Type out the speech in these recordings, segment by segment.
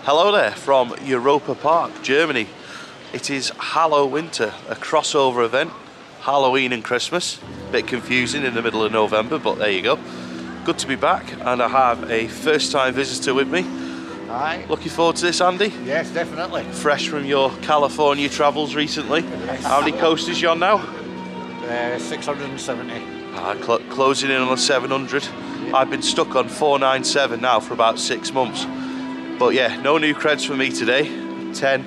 Hello there from Europa Park, Germany. It is HALLOWinter, a crossover event, Halloween and Christmas. Bit confusing in the middle of November, but there you go. Good to be back, and I have a first-time visitor with me. Hi. Looking forward to this, Andy? Yes, definitely. Fresh from your California travels recently. Yes. How many coasters you on now? 670. Closing in on a 700. Yeah. I've been stuck on 497 now for about 6 months. But yeah, no new creds for me today. 10,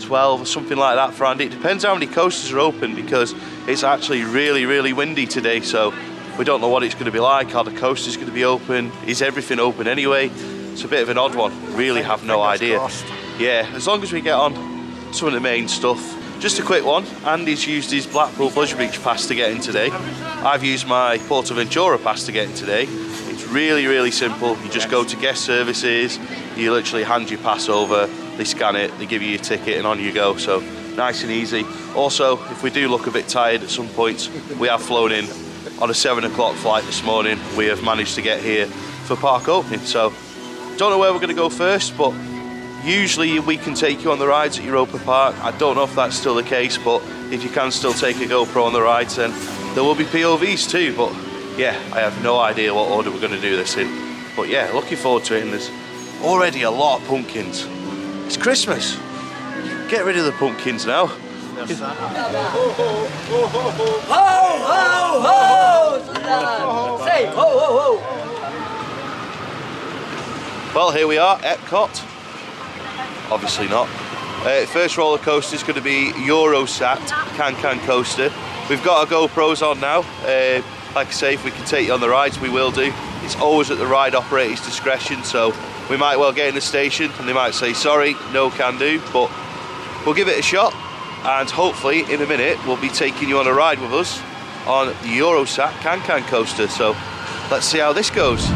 12 or something like that for Andy. It depends how many coasters are open, because it's actually really windy today, so we don't know what it's going to be like. Are the coasters going to be open? Is everything open anyway? It's a bit of an odd one. Really have no idea. Crossed. Yeah, as long as we get on some of the main stuff. Just a quick one. Andy's used his Blackpool Pleasure Beach pass to get in today. I've used my Portaventura pass to get in today. It's really simple. You just go to guest services, you literally hand your pass over, they scan it, they give you your ticket, and on you go. So nice and easy. Also, if we do look a bit tired at some points, we have flown in on a 7 o'clock flight this morning. We have managed to get here for park opening. So don't know where we're going to go first, but usually we can take you on the rides at Europa Park. I don't know if that's still the case, but if you can still take a GoPro on the rides, then there will be POVs too. But yeah, I have no idea what order we're going to do this in. But yeah, looking forward to it, and there's already a lot of pumpkins. It's Christmas. Get rid of the pumpkins now. Ho, ho, ho! Say ho, ho, ho! Well, here we are, Epcot. Obviously not. First roller coaster is going to be Eurosat CanCan coaster. We've got our GoPros on now. Like I say, if we can take you on the rides, we will do. It's always at the ride operator's discretion, so we might well get in the station and they might say, sorry, no can do, but we'll give it a shot, and hopefully in a minute we'll be taking you on a ride with us on the Eurosat CanCan coaster. So let's see how this goes.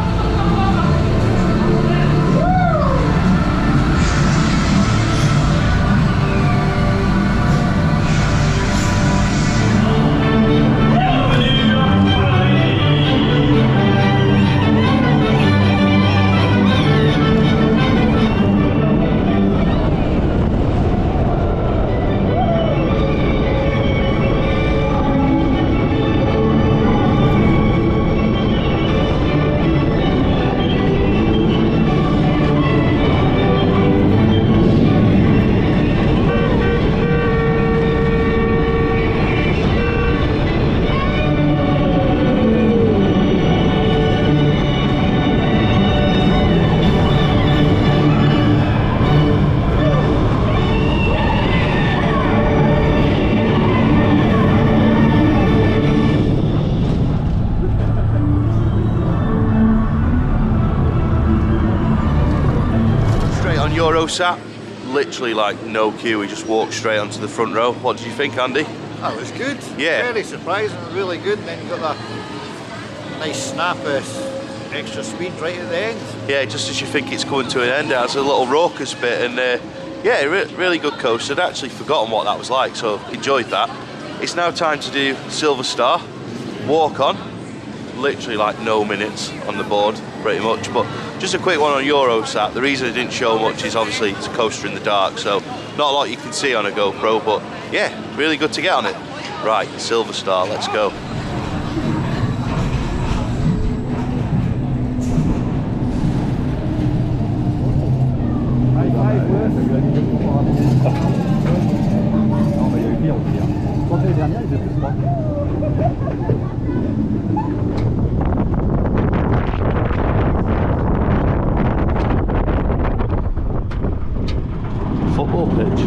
Eurosat, literally like no queue, we just walked straight onto the front row. What did you think, Andy? That was good. Yeah. Very surprising, really good. And then you got that nice snap of extra speed right at the end. Yeah, just as you think it's coming to an end, it has a little raucous bit, and yeah, really good coaster. I'd actually forgotten what that was like, so enjoyed that. It's now time to do Silver Star, walk on. Literally like no minutes on the board, pretty much, but just a quick one on Eurosat. The reason I didn't show much is obviously it's a coaster in the dark, so not a lot you can see on a GoPro, but yeah, really good to get on it. Right, Silver Star, let's go. Football pitch.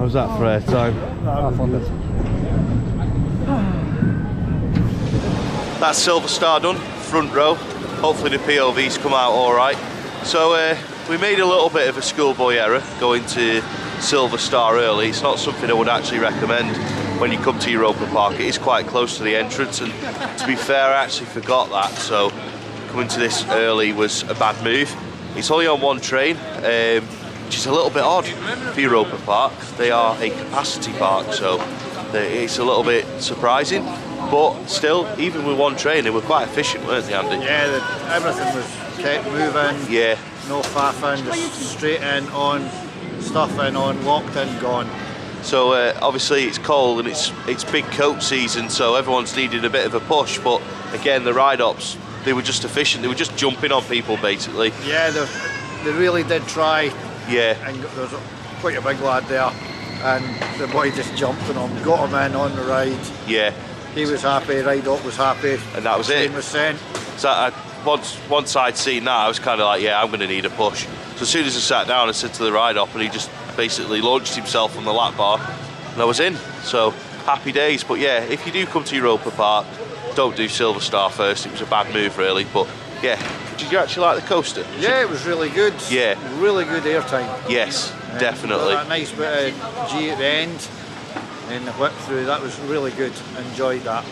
How's that for airtime? That's Silver Star done, front row. Hopefully the POVs come out all right. So we made a little bit of a schoolboy error going to Silver Star early. It's not something I would actually recommend when you come to Europa Park. It is quite close to the entrance, and to be fair, I actually forgot that. So coming to this early was a bad move. It's only on one train, which is a little bit odd for Europa Park. They are a capacity park, so it's a little bit surprising. But still, even with one train, they were quite efficient, weren't they, Andy? Yeah, everything was kept moving. Yeah. No faffing, just straight in, on, stuff in, on, locked in, gone. So obviously it's cold and it's big coach season, so everyone's needed a bit of a push. But again, the ride-ups, they were just efficient. They were just jumping on people, basically. Yeah, they really did try. Yeah. And there was quite a big lad there, and the boy just jumped on him, got him in on the ride. Yeah. He was happy, ride-up was happy. And that was it. Train was sent. So once I'd seen that, I was kind of like, yeah, I'm going to need a push. So as soon as I sat down, I said to the ride-up, and he just basically launched himself on the lap bar, and I was in. So happy days. But yeah, if you do come to Europa Park, don't do Silver Star first. It was a bad move, really. But yeah, did you actually like the coaster? Yeah, it was really good. Yeah. Really good airtime. Yes, definitely. Got that nice bit of G at the end, and the whip through, that was really good. Enjoyed that.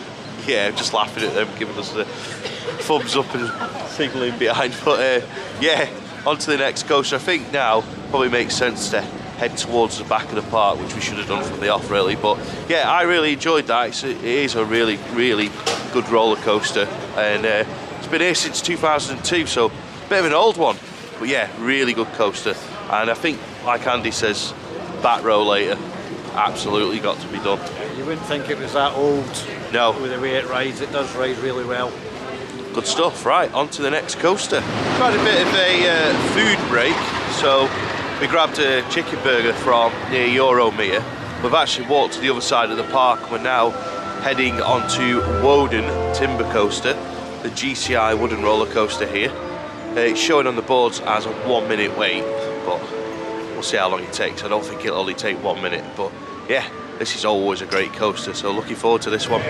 Yeah, just laughing at them, giving us the thumbs up and signalling behind. But yeah, on to the next coaster. I think now probably makes sense to head towards the back of the park, which we should have done from the off, really. But yeah, I really enjoyed that. It is a really, really good roller coaster, and it's been here since 2002, so a bit of an old one. But yeah, really good coaster. And I think, like Andy says, back row later, absolutely got to be done. You wouldn't think it was that old. No. With the way it rides, it does ride really well. Good stuff. Right, on to the next coaster. We've had a bit of a food break, so we grabbed a chicken burger from near Euro-Mir. We've actually walked to the other side of the park. We're now heading onto Wodan Timber Coaster, the GCI wooden roller coaster here. It's showing on the boards as a 1 minute wait, but we'll see how long it takes. I don't think it'll only take 1 minute, but yeah, this is always a great coaster, so looking forward to this one.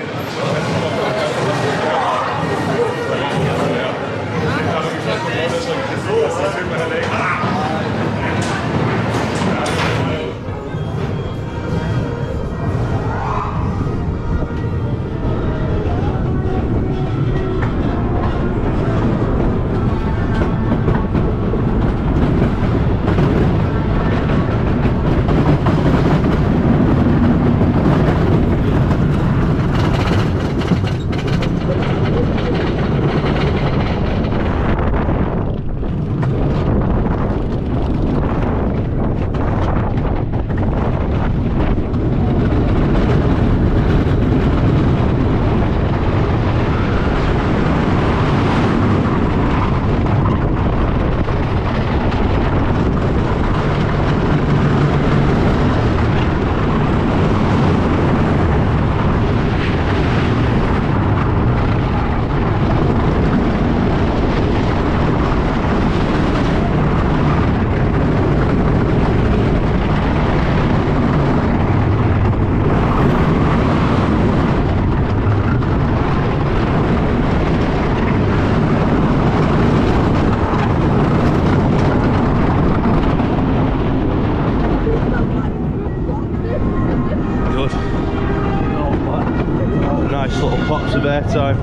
Airtime.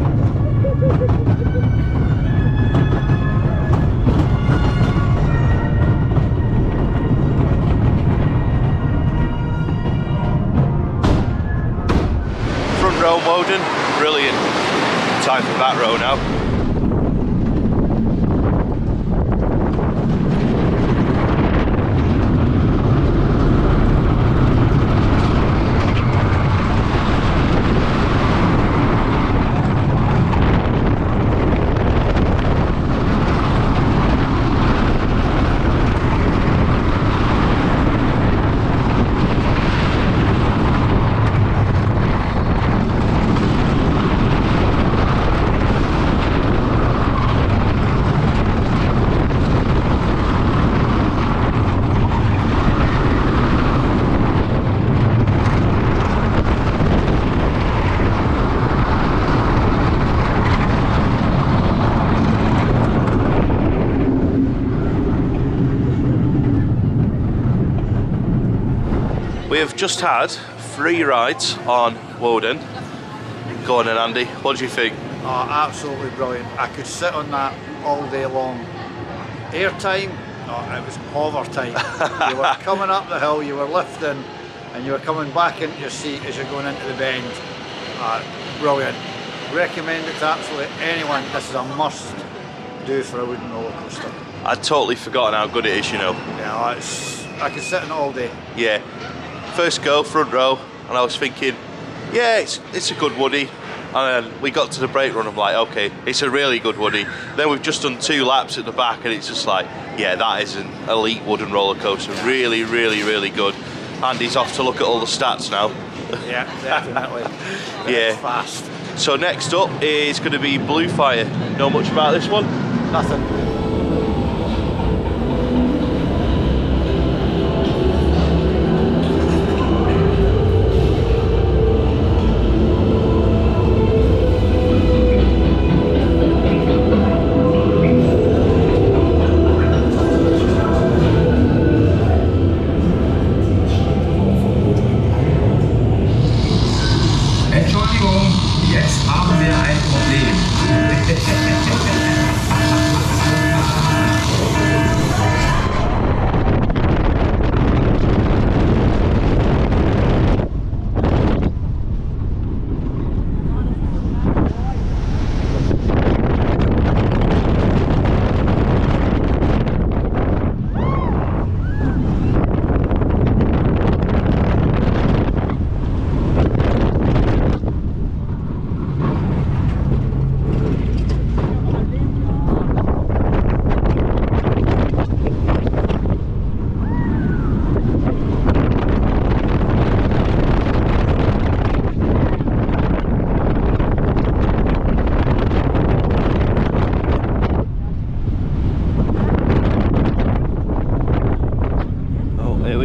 Front row Wodan, brilliant. Time for back row now. We have just had 3 rides on Wodan. Go on then, Andy, what do you think? Oh, absolutely brilliant. I could sit on that all day long. Airtime, oh, it was overtime. You were coming up the hill, you were lifting, and you were coming back into your seat as you're going into the bend. Brilliant. Recommend it to absolutely anyone. This is a must do for a wooden roller coaster. I'd totally forgotten how good it is, you know. Yeah, I could sit in it all day. Yeah. First go, front row, and I was thinking, yeah, it's a good woody. And then we got to the brake run, I'm like, okay, it's a really good woody. Then we've just done 2 laps at the back, and it's just like, yeah, that is an elite wooden roller coaster. Really, really, really good. Andy's off to look at all the stats now. Yeah, definitely. Yeah. It's fast. So next up is going to be Blue Fire. Know much about this one? Nothing.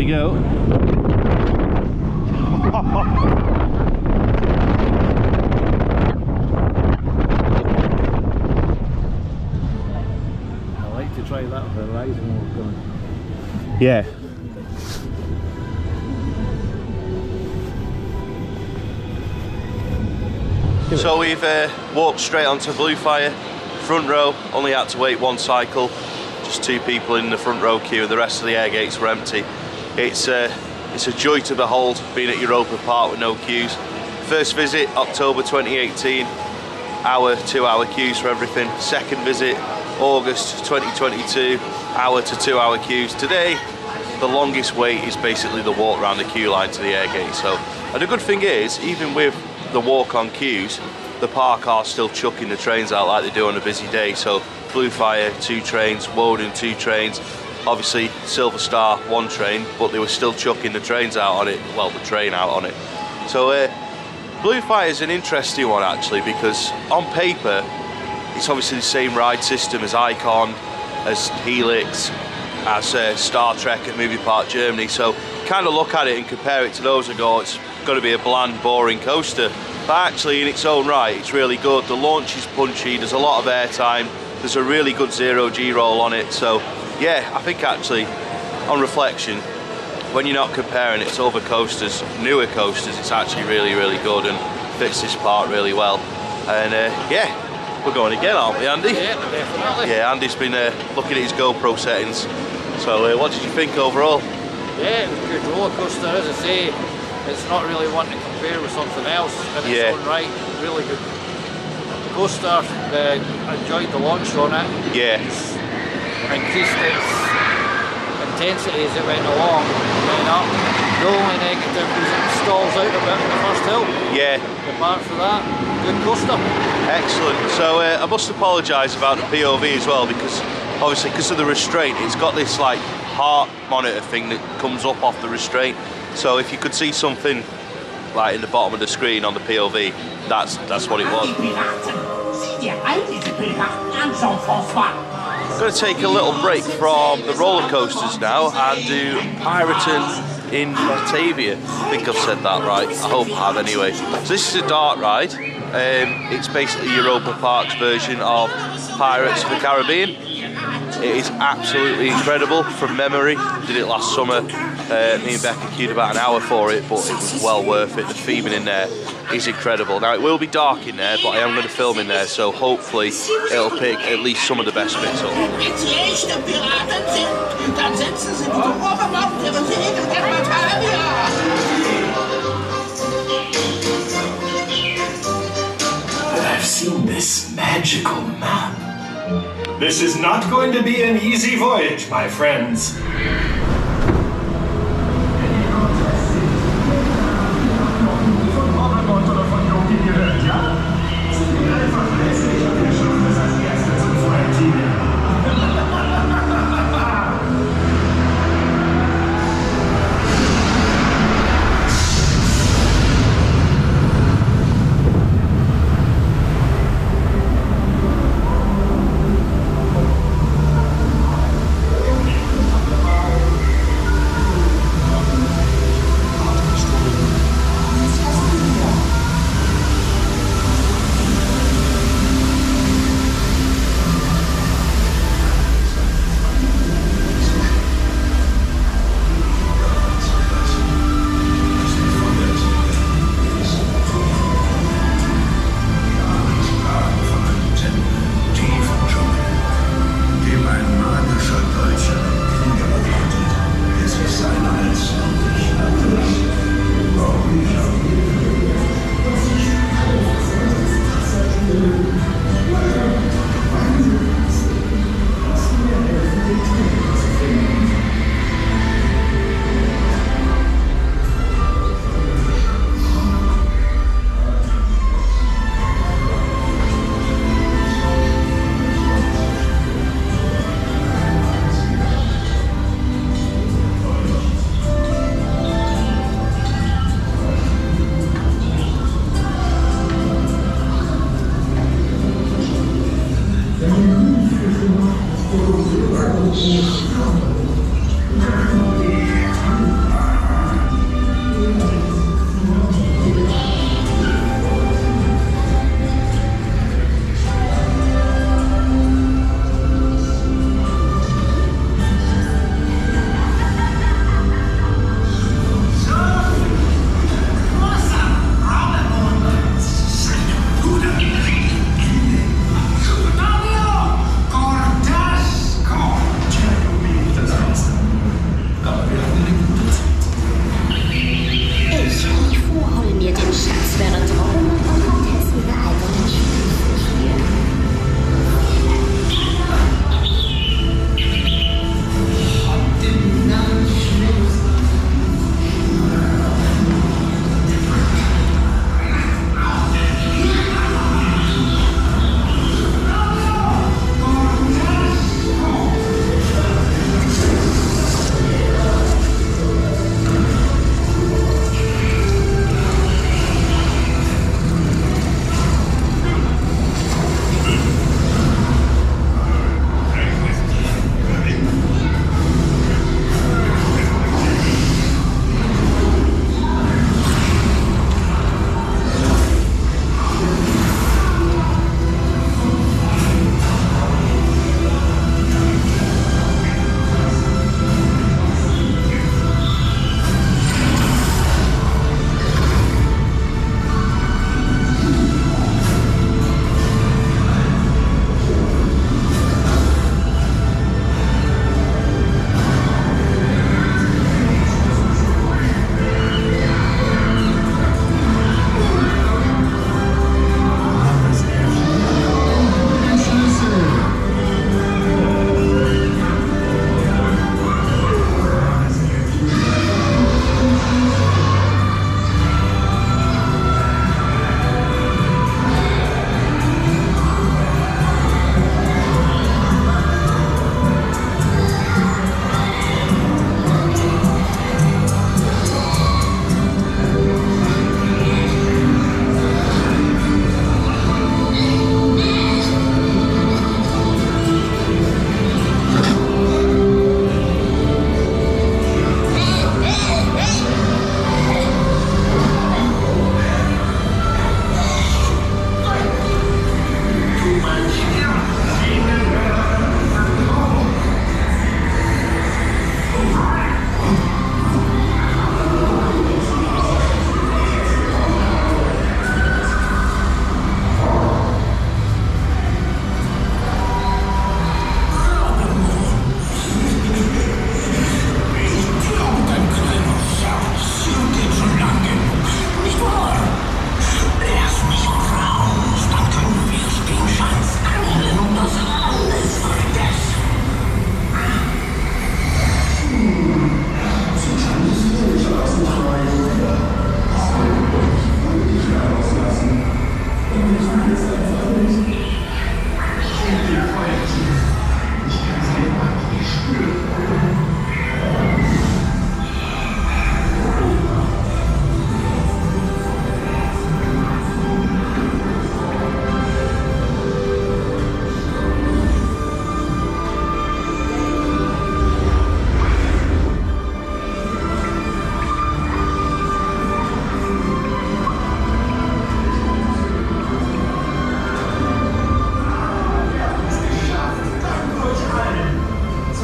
Go. I like to try that with the rising walk on. Yeah. So we've walked straight onto Blue Fire, front row, only had to wait 1 cycle, just 2 people in the front row queue, the rest of the air gates were empty. It's a joy to behold being at Europa Park with no queues. First visit, October 2018, 2-hour queues for everything. Second visit, August 2022, 1 to 2 hour queues. Today, the longest wait is basically the walk around the queue line to the air gate. So, and the good thing is, even with the walk on queues, the park are still chucking the trains out like they do on a busy day. So Blue Fire, 2 trains, Wodan, 2 trains. Obviously Silver Star, 1 train, but they were still chucking the trains out on it, well, the train out on it. So Blue Fire is an interesting one actually, because on paper it's obviously the same ride system as Icon, as Helix, as Star Trek at Movie Park Germany. So kind of look at it and compare it to those and go, it's going to be a bland, boring coaster. But actually in its own right, it's really good. The launch is punchy, there's a lot of airtime, there's a really good 0G roll on it. So yeah, I think actually, on reflection, when you're not comparing it to other coasters, newer coasters, it's actually really, really good and fits this park really well. And yeah, we're going again, aren't we, Andy? Yeah, definitely. Yeah, Andy's been looking at his GoPro settings. So what did you think overall? Yeah, it was a good roller coaster, as I say. It's not really one to compare with something else in its own right. Really good coaster. I enjoyed the launch on it. Yeah. Increased its intensity as it went along, went up. The only negative was it stalls out a bit in the first hill. Yeah. Apart from that, good coaster. Excellent. So I must apologise about the POV as well, because obviously because of the restraint, it's got this like heart monitor thing that comes up off the restraint. So if you could see something like in the bottom of the screen on the POV, that's what it was. I'm going to take a little break from the roller coasters now and do Piraten in Batavia. I think I've said that right. I hope I have anyway. So this is a dart ride. It's basically Europa Park's version of Pirates of the Caribbean. It is absolutely incredible from memory. Did it last summer. Me and Becca queued about an hour for it, but it was well worth it. The theming in there is incredible. Now it will be dark in there, but I am going to film in there, so hopefully it'll pick at least some of the best bits up. Piraten sind, dann setzen sie bitte oberbaut ihre Segel nach Batavia. I've seen this magical map. This is not going to be an easy voyage, my friends.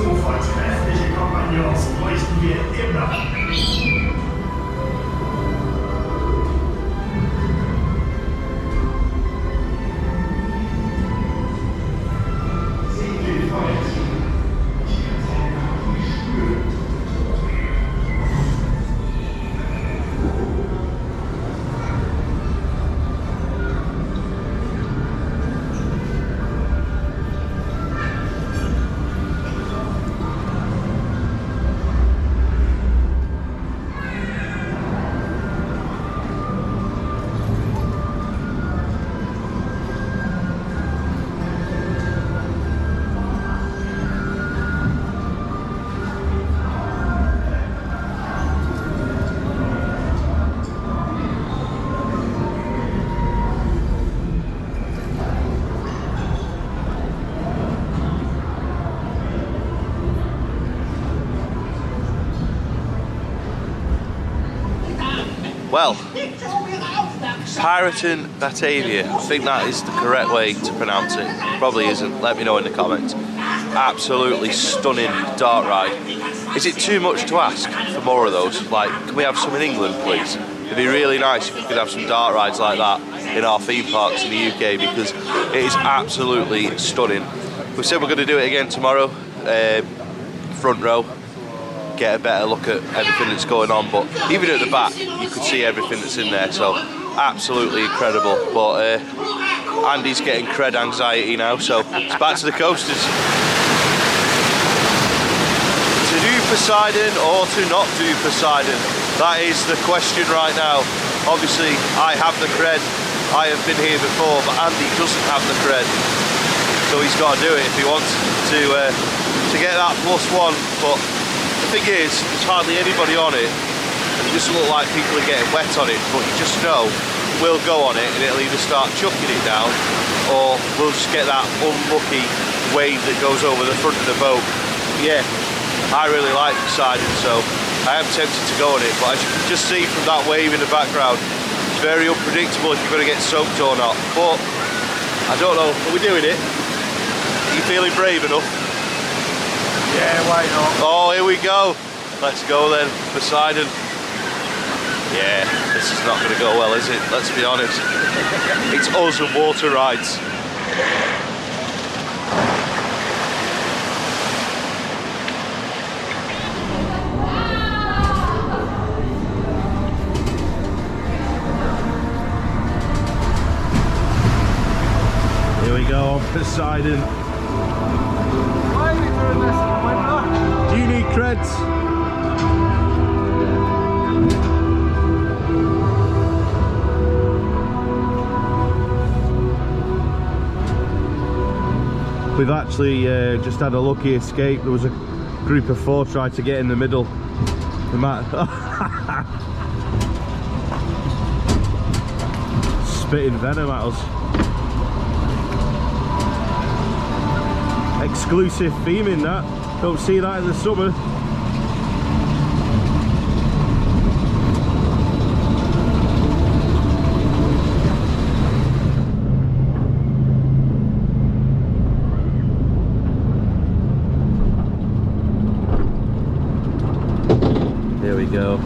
So vortreffliche Kompagnons bräuchten wir immer. Well, Piraten, Batavia, I think that is the correct way to pronounce it. Probably isn't, let me know in the comments. Absolutely stunning dart ride. Is it too much to ask for more of those? Like, can we have some in England, please? It'd be really nice if we could have some dart rides like that in our theme parks in the UK, because it is absolutely stunning. We said we're going to do it again tomorrow, front row. Get a better look at everything that's going on, but even at the back you could see everything that's in there, so absolutely incredible. But Andy's getting cred anxiety now, so it's back to the coasters. To do Poseidon or to not do Poseidon, that is the question right now. Obviously I have the cred, I have been here before, but Andy doesn't have the cred, so he's got to do it if he wants to get that +1. But the thing is, there's hardly anybody on it, and it doesn't look like people are getting wet on it, but you just know we'll go on it and it'll either start chucking it down, or we'll just get that unlucky wave that goes over the front of the boat. Yeah, I really like Poseidon, so I am tempted to go on it, but as you can just see from that wave in the background, it's very unpredictable if you're going to get soaked or not. But I don't know, are we doing it? Are you feeling brave enough? Yeah, why not? Oh, here we go. Let's go then, Poseidon. Yeah, this is not going to go well, is it? Let's be honest. It's us and water rides. Here we go on Poseidon. Why are we doing this in the winter? Do you need creds? We've actually just had a lucky escape. There was a group of 4 tried to get in the middle. The spitting venom at us. Exclusive theming that. Don't see that in the summer. Here we go.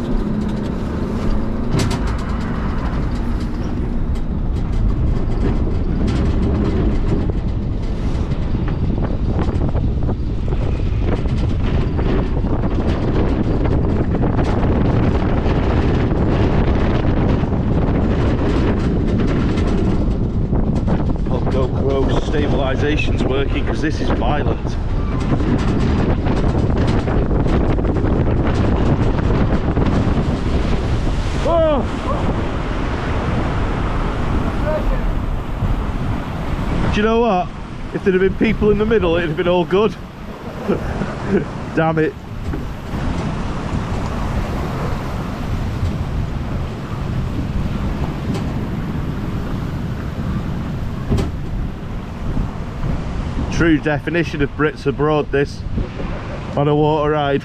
GoPro stabilization's working because this is violent. Oh! Do you know what? If there'd have been people in the middle, it'd have been all good. Damn it. True definition of Brits abroad, this, on a water ride.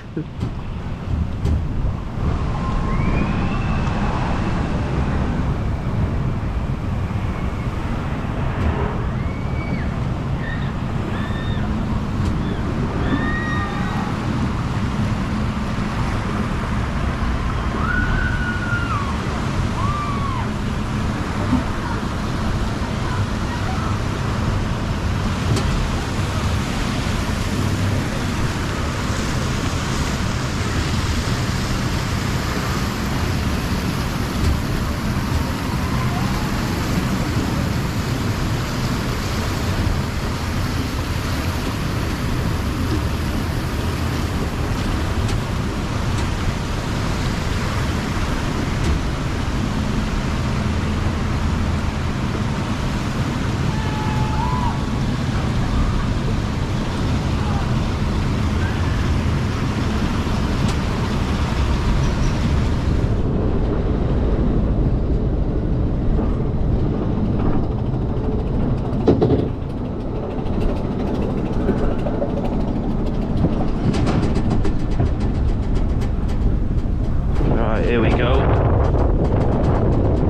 Here we go.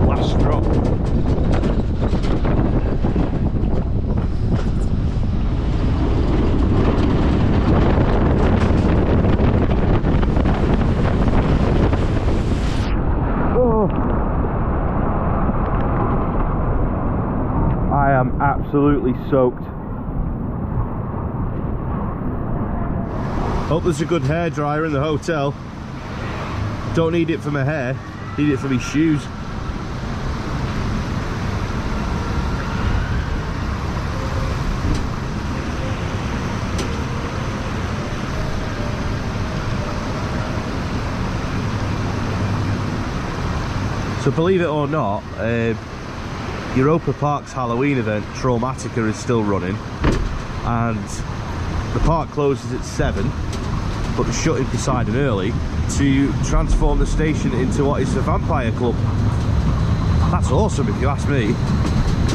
Last drop. Oh. I am absolutely soaked. Hope there's a good hairdryer in the hotel. Don't need it for my hair, need it for my shoes. So believe it or not, Europa Park's Halloween event, Traumatica, is still running, and the park closes at 7, but they're shutting Poseidon early to transform the station into what is a vampire club. That's awesome if you ask me.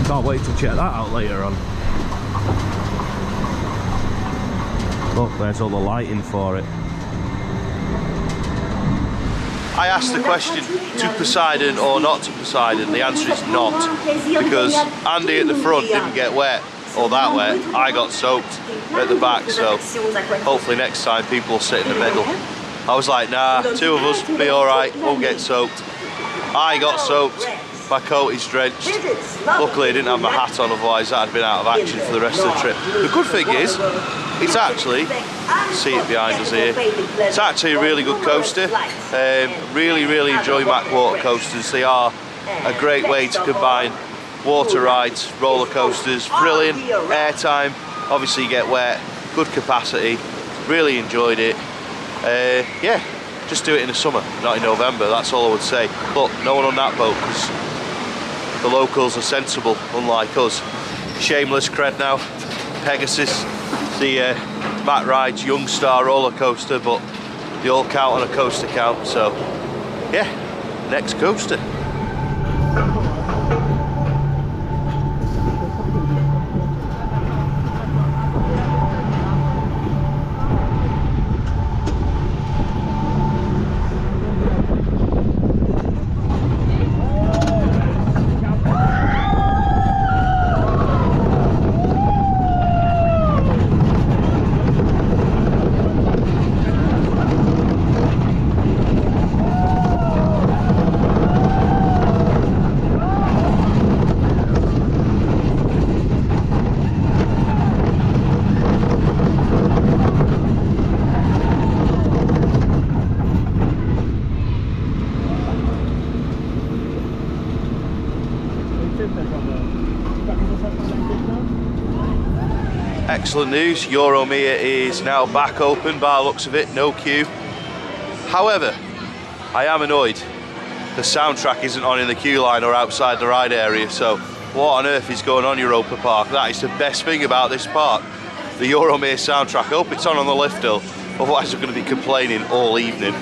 Can't wait to check that out later on. Look, there's all the lighting for it. I asked the question, to Poseidon or not to Poseidon. The answer is not, because Andy at the front didn't get wet, or that wet. I got soaked at the back, so hopefully next time people will sit in the middle. I was like, nah, 2 of us be alright, won't get soaked. I got soaked, my coat is drenched. Luckily I didn't have my hat on, otherwise that had been out of action for the rest of the trip. The good thing is, it's actually, see it behind us here, it's actually a really good coaster. Really enjoy Mack water coasters. They are a great way to combine water rides, roller coasters, brilliant airtime, obviously you get wet, good capacity, really enjoyed it. Yeah, just do it in the summer, not in November, that's all I would say. But no one on that boat, because the locals are sensible, unlike us. Shameless cred now, Pegasus, the Mack Rides Young Star roller coaster, but they all count on a coaster count, so yeah, next coaster. Excellent news, Euro-Mir is now back open by the looks of it, no queue. However, I am annoyed the soundtrack isn't on in the queue line or outside the ride area, so what on earth is going on Europa Park? That is the best thing about this park, the Euro-Mir soundtrack. I hope it's on the lift hill, otherwise we're going to be complaining all evening.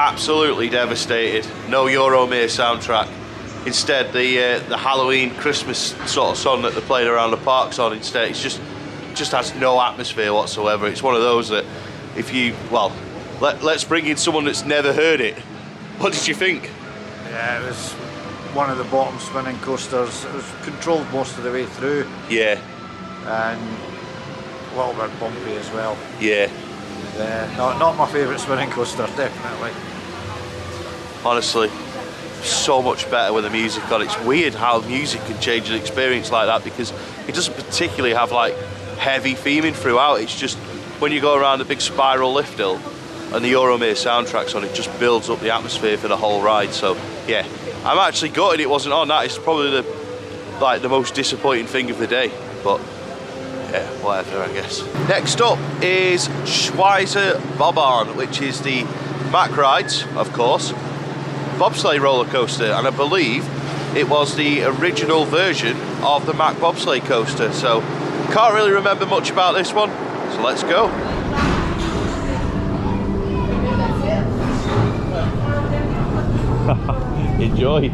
absolutely devastated. No Euro-Mir soundtrack. Instead, the Halloween Christmas sort of song that they're playing around the park's on instead. It's just has no atmosphere whatsoever. It's one of those that if you, well, let's bring in someone that's never heard it. What did you think? Yeah, it was one of the bottom spinning coasters. It was controlled most of the way through. Yeah. And a little bit bumpy as well. Yeah. Not my favourite spinning coaster, definitely. Honestly, so much better with the music on. It's weird how music can change an experience like that, because it doesn't particularly have like heavy theming throughout. It's just when you go around a big spiral lift hill and the Euro-Mir soundtrack's on, it just builds up the atmosphere for the whole ride. So yeah, I'm actually gutted it wasn't on. That is probably the most disappointing thing of the day, but yeah, whatever, I guess. Next up is Schweizer Bobbahn, which is the Mack rides, of course, bobsleigh roller coaster, and I believe it was the original version of the Mack bobsleigh coaster. So can't really remember much about this one, so let's go. Enjoy.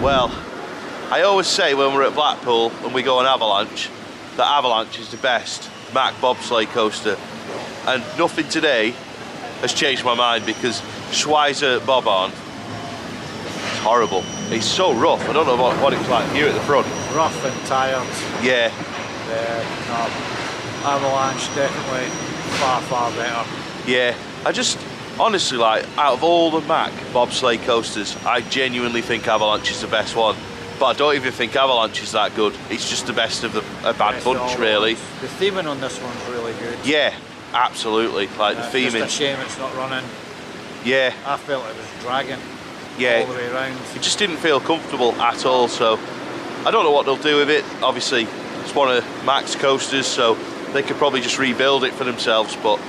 Well, I always say when we're at Blackpool and we go on Avalanche, that Avalanche is the best Mack bobsleigh coaster. And nothing today has changed my mind, because Schweizer Bobbahn is horrible. It's so rough. I don't know what it's like here at the front. Rough and tired. Yeah. Avalanche definitely far better. Yeah. I just, honestly, like, out of all the Mack bobsleigh coasters, I genuinely think Avalanche is the best one. But I don't even think Avalanche is that good. It's just the best of a bad bunch, really. The theming on this one's really good. Yeah, absolutely. Like the theming. Just a shame it's not running. Yeah. I felt it was dragging all the way around. It just didn't feel comfortable at all. So I don't know what they'll do with it. Obviously, it's one of Mack's coasters, so they could probably just rebuild it for themselves. But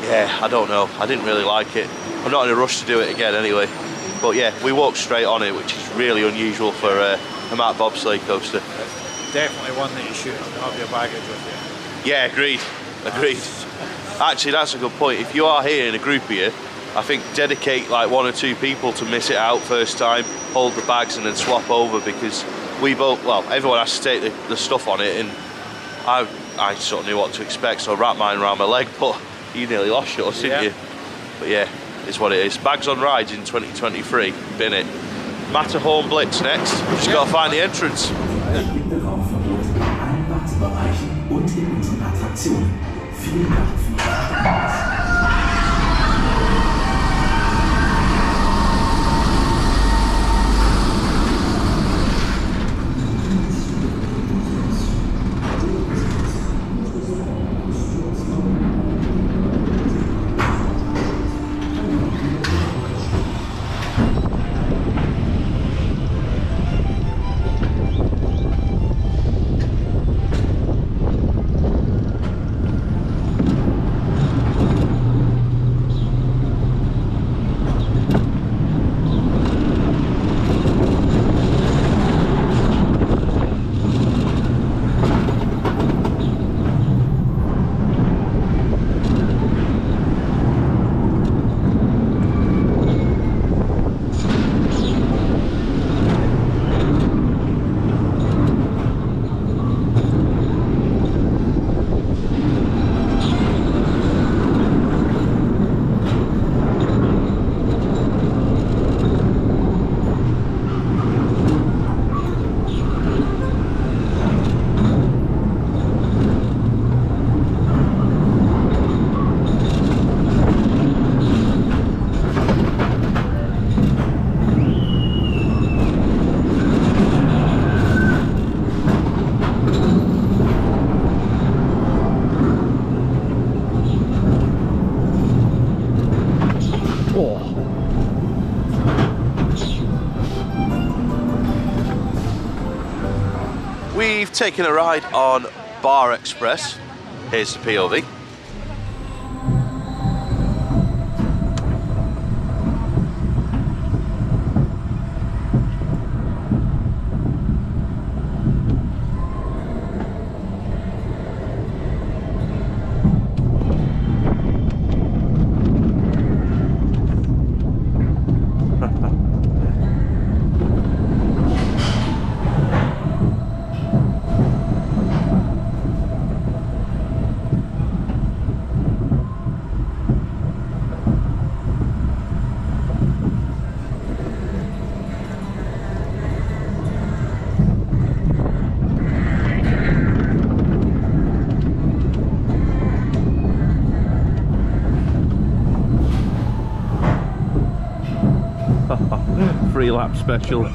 yeah, I don't know. I didn't really like it. I'm not in a rush to do it again anyway. But yeah, we walked straight on it, which is really unusual for a Mack bobsleigh coaster. It's definitely one that you shouldn't have your baggage with you. Yeah, agreed. Actually, that's a good point. If you are here in a group of you, I think dedicate like 1 or 2 people to miss it out first time, hold the bags and then swap over, because we both, well, everyone has to take the stuff on it, and I sort of knew what to expect, so I wrapped mine around my leg, but you nearly lost yours, didn't you? But yeah, it's what it is. Bags on rides in 2023, bin it. Matterhorn Blitz next. We've just got to find the entrance. Raumverbot in allen Wartebereichen und in unseren Attraktionen. Vielen Dank für Ihre we've taken a ride on Bar Express. Here's the POV. Free lap special.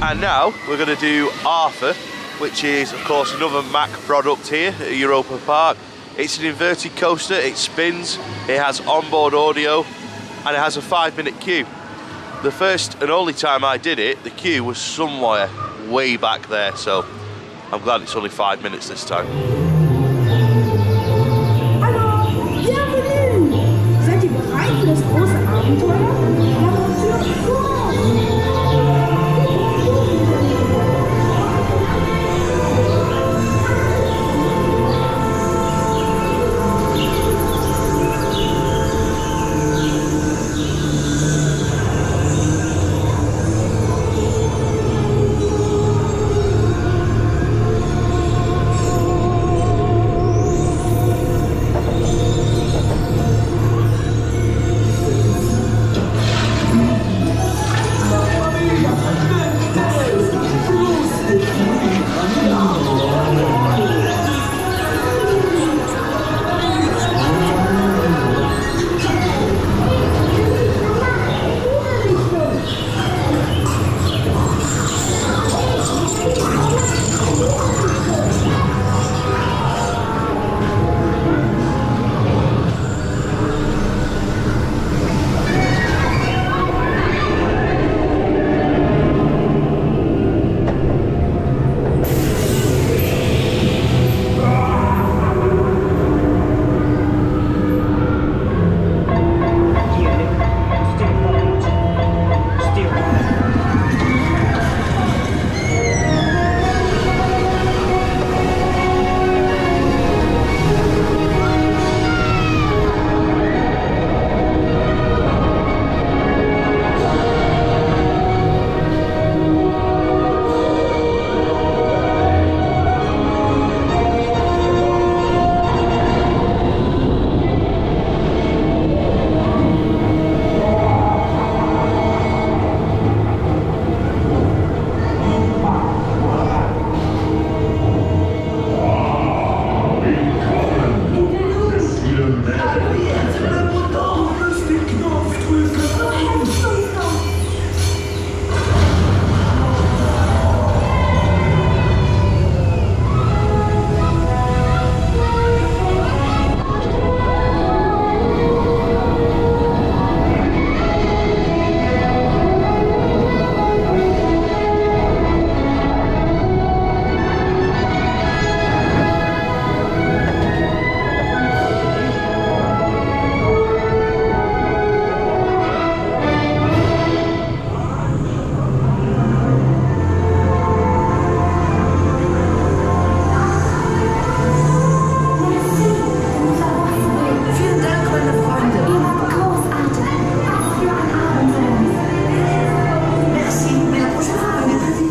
And now we're going to do Arthur, which is of course another Mack product here at Europa Park. It's an inverted coaster, it spins, it has onboard audio, and it has a 5-minute queue. The first and only time I did it, the queue was somewhere way back there, so I'm glad it's only 5 minutes this time. Hallo, bienvenue! Seid ihr bereit für das große Abenteuer?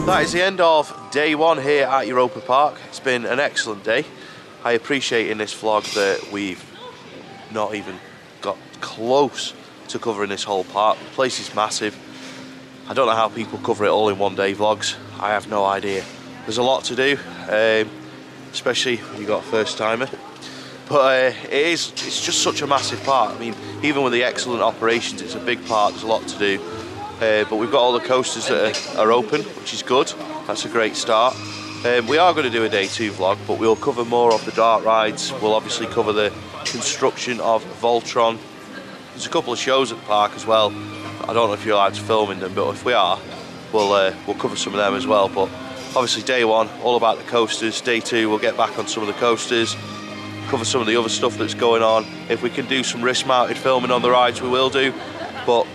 That is the end of day one here at Europa Park. It's been an excellent day. I appreciate in this vlog that we've not even got close to covering this whole park. The place is massive. I don't know how people cover it all in one day vlogs. I have no idea. There's a lot to do, especially when you've got a first timer. But it's just such a massive park. I mean, even with the excellent operations, it's a big park, there's a lot to do. but we've got all the coasters that are open, which is good. That's a great start. We are going to do a day 2 vlog, but we'll cover more of the dark rides. We'll obviously cover the construction of Voltron. There's a couple of shows at the park as well. I don't know if you're allowed to film in them, but if we are, we'll cover some of them as well. But obviously day 1, all about the coasters. Day 2, we'll get back on some of the coasters, cover some of the other stuff that's going on. If we can do some wrist-mounted filming on the rides, we will do. But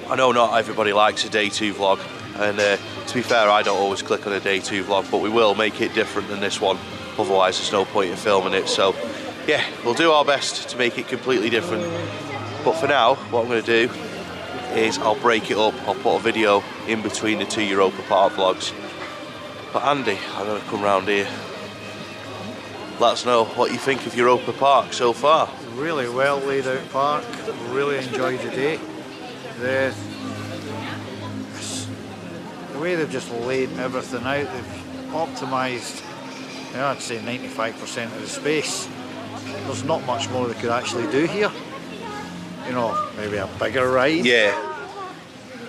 I know not everybody likes a day 2 vlog, and to be fair, I don't always click on a day 2 vlog, but we will make it different than this one. Otherwise, there's no point in filming it. So yeah, we'll do our best to make it completely different. But for now, what I'm going to do is I'll break it up. I'll put a video in between the 2 Europa Park vlogs. But Andy, I'm going to come round here. Let us know what you think of Europa Park so far. Really well laid out park. Really enjoyed the day. The way they've just laid everything out, they've optimised, I'd say 95% of the space. There's not much more they could actually do here. You know, maybe a bigger ride. Yeah.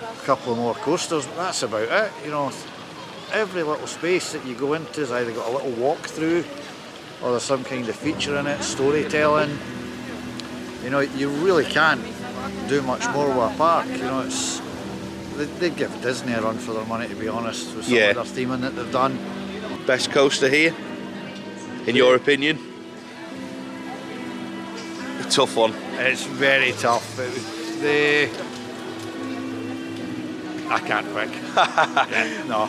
A couple of more coasters, but that's about it. You know, every little space that you go into has either got a little walkthrough or there's some kind of feature in it, storytelling. You know, you really can't do much more with a park. You know, it's they'd give Disney a run for their money, to be honest, with some of their theming that they've done. Best coaster here, in your opinion? A tough one. It's very tough. I can't pick. Yeah, no.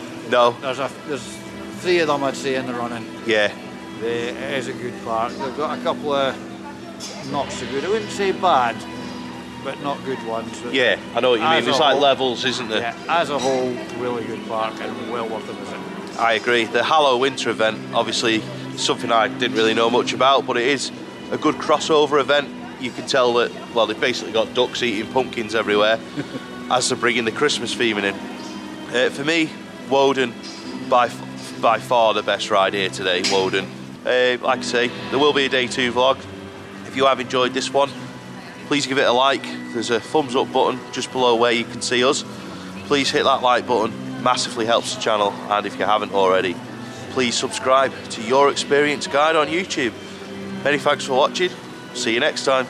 There's 3 of them I'd say in the running. Yeah. It is a good park. They've got a couple of not so good, I wouldn't say bad, but not good ones. But yeah, I know what you mean. There's like levels, isn't there? Yeah, as a whole, really good park and well worth a visit. I agree. The HALLOWinter event, obviously, is something I didn't really know much about, but it is a good crossover event. You can tell that, well, they've basically got ducks eating pumpkins everywhere as they're bringing the Christmas theming in. For me, Wodan, by far the best ride here today, Wodan. Like I say, there will be a day 2 vlog. If you have enjoyed this one, please give it a like. There's a thumbs up button just below where you can see us. Please hit that like button, massively helps the channel. And if you haven't already, please subscribe to Your Experience Guide on YouTube. Many thanks for watching. See you next time.